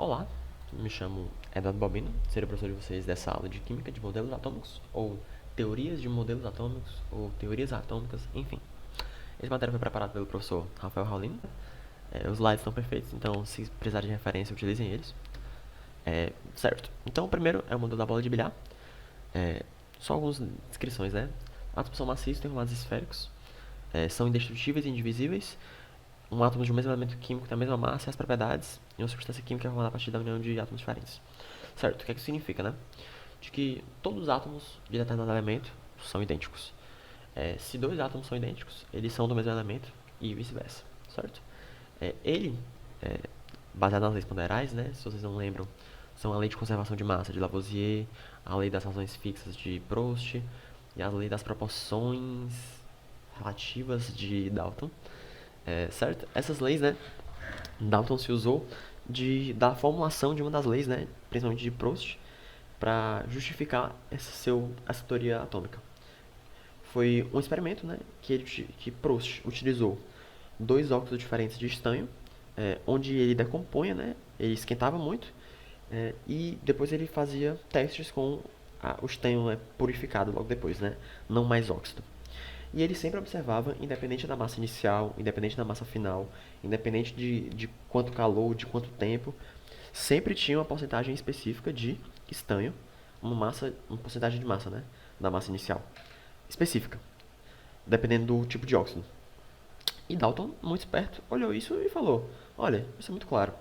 Olá, me chamo Eduardo Balbino, serei professor de vocês dessa aula de Química de Modelos Atômicos, ou Teorias de Modelos Atômicos, ou Teorias Atômicas, enfim. Esse material foi preparado pelo professor Rafael Raulino. Os slides estão perfeitos, então se precisarem de referência, utilizem eles. Certo, então o primeiro é o modelo da bola de bilhar. Só algumas descrições, né? Átomos são maciços, têm formatos esféricos, são indestrutíveis e indivisíveis. Um átomo de um mesmo elemento químico tem a mesma massa e as propriedades de uma substância química é formada a partir da união de átomos diferentes. Certo, o que é que isso significa, né? De que todos os átomos de determinado elemento são idênticos. Se dois átomos são idênticos, eles são do mesmo elemento e vice-versa, certo? Ele, é, baseado nas leis ponderais, né? Se vocês não lembram, são a lei de conservação de massa de Lavoisier, a lei das razões fixas de Proust e a lei das proporções relativas de Dalton. Certo? Essas leis, né? Dalton se usou da formulação de uma das leis, né? Principalmente de Proust, para justificar essa teoria atômica. Foi um experimento, né? Que Proust utilizou dois óxidos diferentes de estanho, onde ele decompunha, né? Ele esquentava muito e depois ele fazia testes com o estanho purificado logo depois, né? Não mais óxido. E ele sempre observava, independente da massa inicial, independente da massa final, independente de quanto calor, de quanto tempo, sempre tinha uma porcentagem específica de estanho, uma porcentagem de massa, né? Da massa inicial. Específica, dependendo do tipo de óxido. E Dalton, muito esperto, olhou isso e falou: olha, isso é muito claro,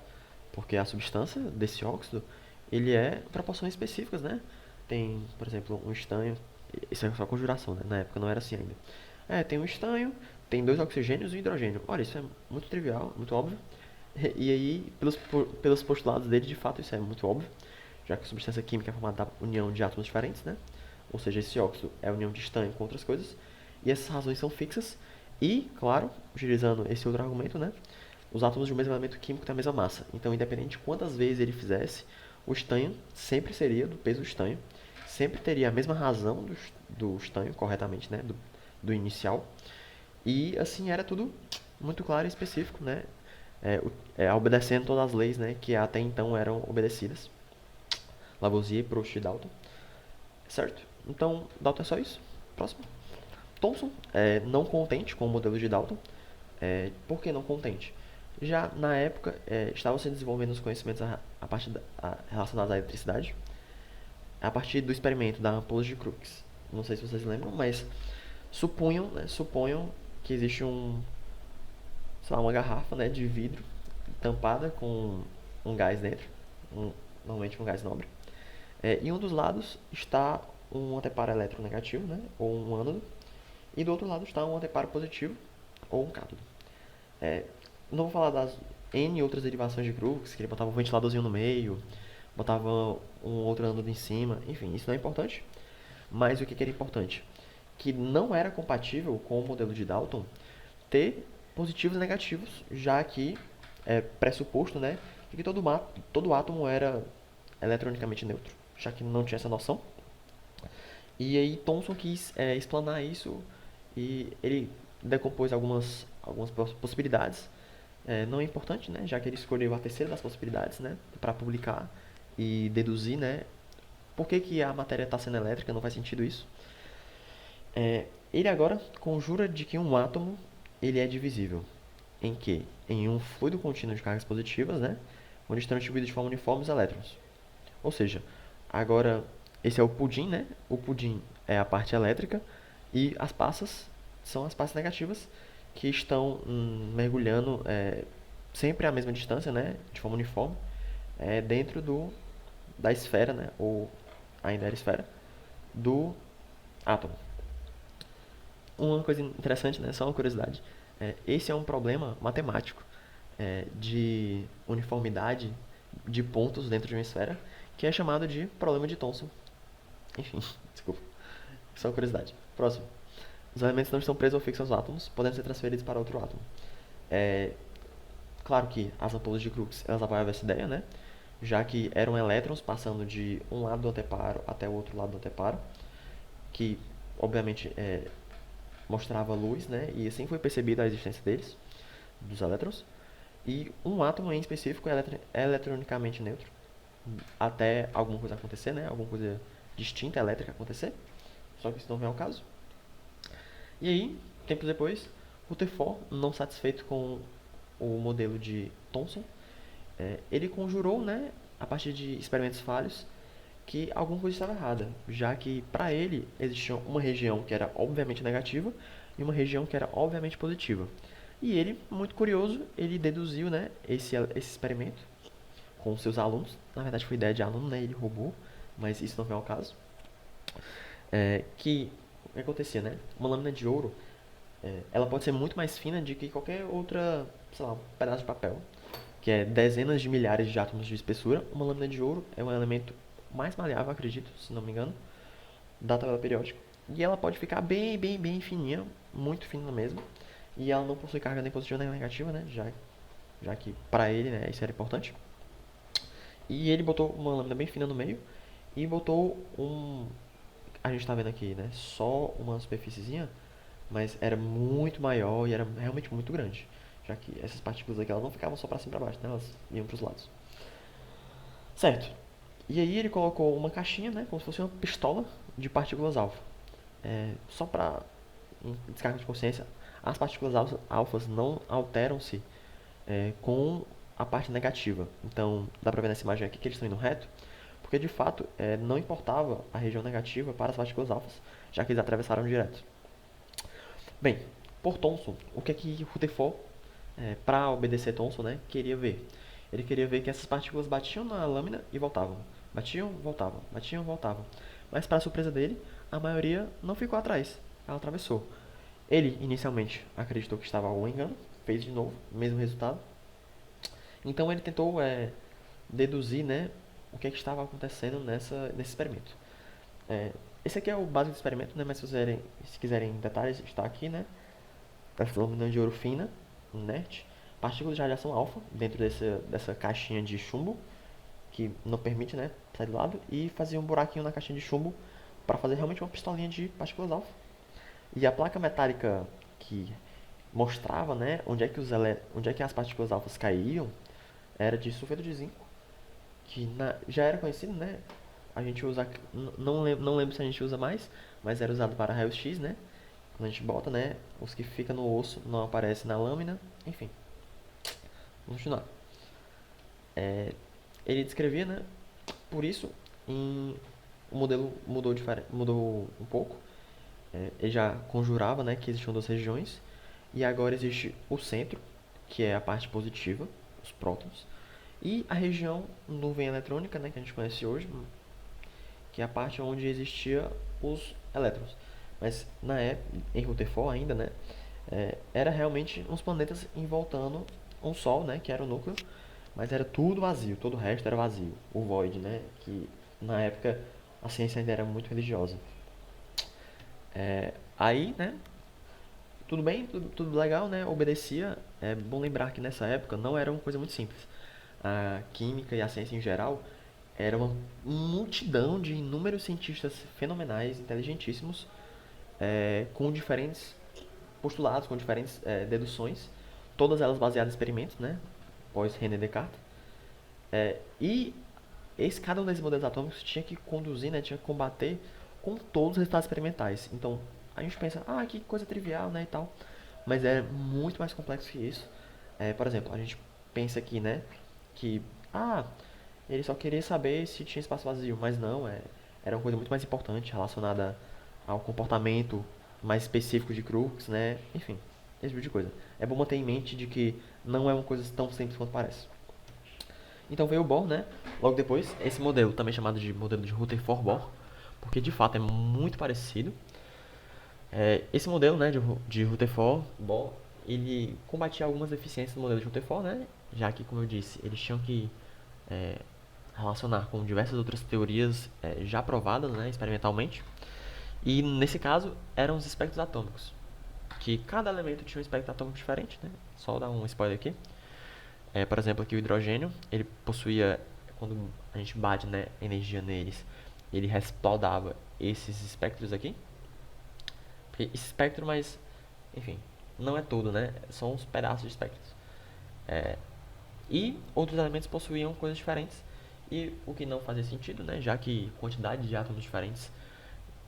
porque a substância desse óxido, ele é proporções específicas, né? Tem, por exemplo, um estanho, isso é só conjuração, né? Na época não era assim ainda. Tem um estanho, tem dois oxigênios e um hidrogênio. Olha, isso é muito trivial, muito óbvio. E aí, pelos postulados dele, de fato, isso é muito óbvio, já que a substância química é formada da união de átomos diferentes, né? Ou seja, esse óxido é a união de estanho com outras coisas. E essas razões são fixas. E, claro, utilizando esse outro argumento, né? Os átomos de um mesmo elemento químico têm a mesma massa. Então, independente de quantas vezes ele fizesse, o estanho sempre seria do peso do estanho. Sempre teria a mesma razão do estanho, corretamente, né? Do inicial. E, assim, era tudo muito claro e específico, né? Obedecendo todas as leis, né? Que até então eram obedecidas. Lavoisier, Proust e Dalton. Certo? Então, Dalton é só isso. Próximo. Thomson, não contente com o modelo de Dalton. Por que não contente? Já na época, estavam se desenvolvendo os conhecimentos relacionados à eletricidade, a partir do experimento da ampola de Crookes. Não sei se vocês lembram, mas suponham que existe uma garrafa, né, de vidro tampada com um gás dentro, normalmente um gás nobre. E um dos lados está um anteparo eletronegativo, né, ou um ânodo, e do outro lado está um anteparo positivo, ou um cátodo. Não vou falar das N outras derivações de Crookes, que ele botava um ventiladorzinho no meio, botava um outro ânodo em cima, enfim, isso não é importante. Mas o que era importante? Que não era compatível com o modelo de Dalton ter positivos e negativos, já que é pressuposto, né, que todo átomo era eletronicamente neutro, já que não tinha essa noção. E aí Thomson quis explanar isso e ele decompôs algumas possibilidades. Não é importante, né, já que ele escolheu a terceira das possibilidades, né, para publicar e deduzir, né, por que a matéria está sendo elétrica, não faz sentido isso. Ele agora conjura de que um átomo ele é divisível. Em que? Em um fluido contínuo de cargas positivas, né, onde estão distribuídos de forma uniforme os elétrons. Ou seja, agora esse é o pudim, né? O pudim é a parte elétrica e as passas são as passas negativas que estão mergulhando sempre à mesma distância, né? De forma uniforme, dentro da esfera, né? Ou ainda era esfera do átomo. Uma coisa interessante, né? Só uma curiosidade. Esse é um problema matemático de uniformidade de pontos dentro de uma esfera que é chamado de problema de Thomson. Enfim, desculpa. Só uma curiosidade. Próximo. Os elementos não estão presos ou fixos aos átomos, podendo ser transferidos para outro átomo. Claro que as ampolas de Crookes elas apoiavam essa ideia, né? Já que eram elétrons passando de um lado do anteparo até o outro lado do anteparo, que obviamente mostrava luz, né? E assim foi percebida a existência deles, dos elétrons. E um átomo em específico é eletronicamente neutro, até alguma coisa acontecer, né? Alguma coisa distinta elétrica acontecer, só que isso não vem ao caso. E aí, tempos depois, Rutherford, não satisfeito com o modelo de Thomson, ele conjurou, né, a partir de experimentos falhos, que alguma coisa estava errada, já que para ele existia uma região que era obviamente negativa e uma região que era obviamente positiva. E ele, muito curioso, ele deduziu, né, esse experimento com seus alunos. Na verdade foi ideia de aluno, né, ele roubou, mas isso não é o caso. Que o que acontecia, né? Uma lâmina de ouro, ela pode ser muito mais fina do que qualquer outra, sei lá, um pedaço de papel, que é dezenas de milhares de átomos de espessura. Uma lâmina de ouro é um elemento mais maleável, acredito, se não me engano, da tabela periódica. E ela pode ficar bem, bem, bem fininha, muito fina mesmo. E ela não possui carga nem positiva nem negativa, né? Já que para ele, né, isso era importante. E ele botou uma lâmina bem fina no meio e botou um. A gente tá vendo aqui, né? Só uma superfíciezinha, mas era muito maior e era realmente muito grande. Já que essas partículas aqui elas não ficavam só para cima e para baixo, né? Elas iam para os lados. Certo. E aí ele colocou uma caixinha, né? Como se fosse uma pistola de partículas alfa. Só para descarga de consciência, as partículas alfas não alteram-se com a parte negativa. Então, dá pra ver nessa imagem aqui que eles estão indo reto, porque de fato não importava a região negativa para as partículas alfas, já que eles atravessaram direto. Bem, por Thomson, o que é que Rutherford, para obedecer Thomson, né, queria ver? Ele queria ver que essas partículas batiam na lâmina e voltavam. Batiam, voltavam, batiam, voltavam. Mas, para surpresa dele, a maioria não ficou atrás. Ela atravessou. Ele, inicialmente, acreditou que estava algum engano, fez de novo, mesmo resultado. Então ele tentou deduzir, né, o que, é que estava acontecendo nesse experimento. Esse aqui é o básico do experimento, né, mas se quiserem detalhes, está aqui, né? Essa lâmina de ouro fina, inerte, partículas de radiação alfa dentro dessa caixinha de chumbo, que não permite, né, sair do lado, e fazia um buraquinho na caixinha de chumbo para fazer realmente uma pistolinha de partículas alfa. E a placa metálica que mostrava, né, onde é que as partículas alfas caíam era de sulfeto de zinco, que já era conhecido, né? A gente usa, não lembro se a gente usa mais, mas era usado para raio-x, né? Quando a gente bota, né, os que ficam no osso não aparecem na lâmina, enfim. Vamos continuar. Ele descrevia, né? Por isso, o modelo mudou um pouco. Ele já conjurava, né, que existiam duas regiões e agora existe o centro, que é a parte positiva, os prótons, e a região nuvem eletrônica, né, que a gente conhece hoje, que é a parte onde existia os elétrons. Mas na época, em Rutherford ainda, né, era realmente uns planetas envoltando um Sol, né, que era o núcleo, mas era tudo vazio, todo o resto era vazio, o void, né, que na época a ciência ainda era muito religiosa. Aí, né, tudo bem, tudo legal, né? Obedecia. É bom lembrar que nessa época não era uma coisa muito simples. A química e a ciência em geral era uma multidão de inúmeros cientistas fenomenais, inteligentíssimos, com diferentes postulados, com diferentes deduções, todas elas baseadas em experimentos, né? Pós René Descartes. E cada um desses modelos atômicos tinha que conduzir, né? Tinha que combater com todos os resultados experimentais. Então, a gente pensa, que coisa trivial, né, e tal. Mas é muito mais complexo que isso. Por exemplo, a gente pensa aqui, né, que, ele só queria saber se tinha espaço vazio, mas não, era uma coisa muito mais importante relacionada ao comportamento mais específico de Crookes, né, enfim, esse tipo de coisa. É bom manter em mente de que não é uma coisa tão simples quanto parece. Então veio o Bohr, né? Logo depois, esse modelo, também chamado de modelo de Rutherford-Bohr, porque de fato é muito parecido. Esse modelo, né, de Rutherford-Bohr, ele combatia algumas deficiências do modelo de Rutherford, né? Já que, como eu disse, eles tinham que relacionar com diversas outras teorias já provadas, né, experimentalmente. E nesse caso, eram os espectros atômicos, que cada elemento tinha um espectro atômico diferente, né? Só dar um spoiler aqui. Por exemplo, aqui o hidrogênio, ele possuía, quando a gente bate, né, energia neles, ele respaldava esses espectros aqui. Porque espectro, mas, enfim, não é tudo, né? São uns pedaços de espectros. E outros elementos possuíam coisas diferentes. E o que não fazia sentido, né? Já que quantidade de átomos diferentes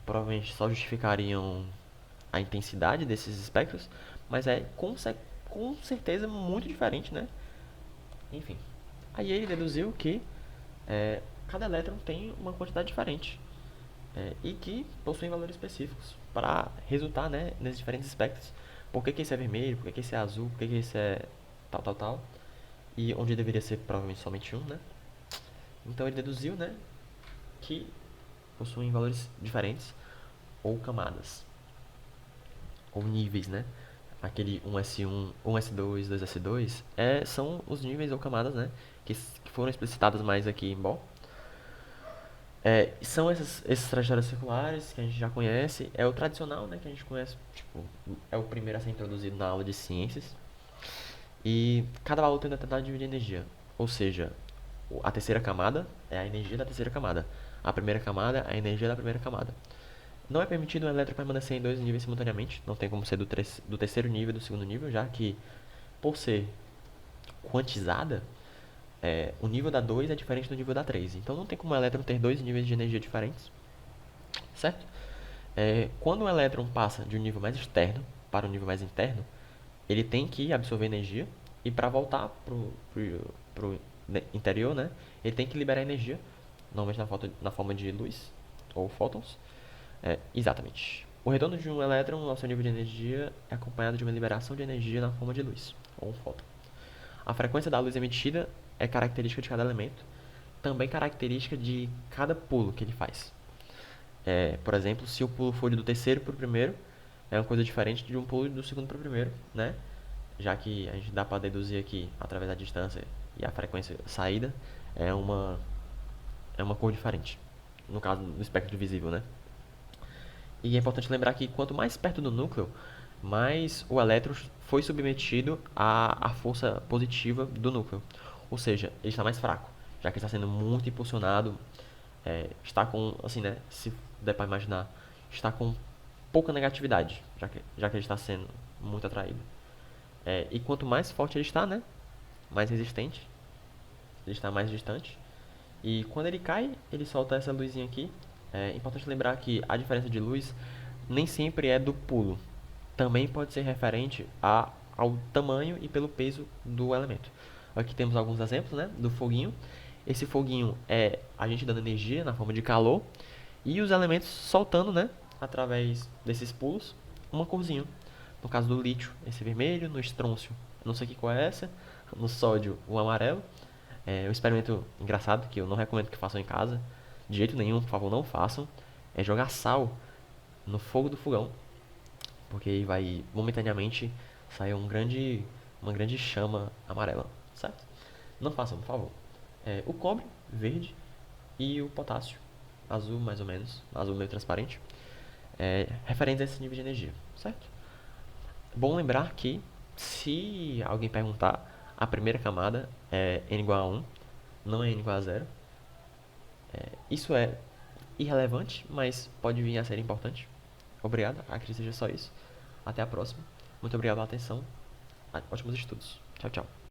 provavelmente só justificariam a intensidade desses espectros, mas é com certeza muito diferente, né? Enfim. Aí ele deduziu que cada elétron tem uma quantidade diferente e que possuem valores específicos para resultar, né, nesses diferentes espectros. Por que esse é vermelho, por que esse é azul, por que esse é tal, tal, tal. E onde deveria ser provavelmente somente um, né? Então ele deduziu, né, que possuem valores diferentes ou camadas, ou níveis, né? Aquele 1S1, 1S2, 2S2 são os níveis ou camadas, né? Que foram explicitados mais aqui em Bohr. São esses trajetórias circulares que a gente já conhece. É o tradicional, né? Que a gente conhece, tipo, é o primeiro a ser introduzido na aula de ciências. E cada valor tem uma determinada nível de energia. Ou seja, a terceira camada é a energia da terceira camada. A primeira camada é a energia da primeira camada. Não é permitido um elétron permanecer em dois níveis simultaneamente. Não tem como ser do terceiro nível e do segundo nível, já que, por ser quantizada, o nível da 2 é diferente do nível da 3. Então não tem como um elétron ter dois níveis de energia diferentes, certo? Quando um elétron passa de um nível mais externo para um nível mais interno, ele tem que absorver energia e para voltar pro interior, né, ele tem que liberar energia, normalmente na forma de luz ou fótons. Exatamente. O retorno de um elétron ao seu nível de energia é acompanhado de uma liberação de energia na forma de luz, ou um fóton. A frequência da luz emitida é característica de cada elemento, também característica de cada pulo que ele faz. Por exemplo, se o pulo for do terceiro para o primeiro, é uma coisa diferente de um pulo do segundo para o primeiro, né? Já que a gente dá para deduzir aqui, através da distância e a frequência saída, é uma cor diferente. No caso do espectro visível, né? E é importante lembrar que quanto mais perto do núcleo, mais o elétron foi submetido à força positiva do núcleo. Ou seja, ele está mais fraco, já que ele está sendo muito impulsionado, está com, assim, né, se der para imaginar, está com pouca negatividade, já que ele está sendo muito atraído. E quanto mais forte ele está, né, mais resistente, ele está mais distante. E quando ele cai, ele solta essa luzinha aqui. É importante lembrar que a diferença de luz nem sempre é do pulo. Também pode ser referente ao tamanho e pelo peso do elemento. Aqui temos alguns exemplos, né, do foguinho. Esse foguinho é a gente dando energia na forma de calor e os elementos soltando, né, através desses pulos, uma corzinha. No caso do lítio, esse vermelho, no estrôncio, não sei que cor é essa, no sódio, o amarelo. Um experimento engraçado que eu não recomendo que façam em casa, de jeito nenhum, por favor, não façam, é jogar sal no fogo do fogão, porque aí vai momentaneamente sair uma grande chama amarela, certo? Não façam, por favor. O cobre, verde, e o potássio, azul mais ou menos, azul meio transparente, referentes a esse nível de energia, certo? Bom lembrar que, se alguém perguntar, a primeira camada é n igual a 1, não é n igual a 0. Isso é irrelevante, mas pode vir a ser importante. Obrigado, acredito que seja só isso. Até a próxima. Muito obrigado pela atenção. Ótimos estudos. Tchau, tchau.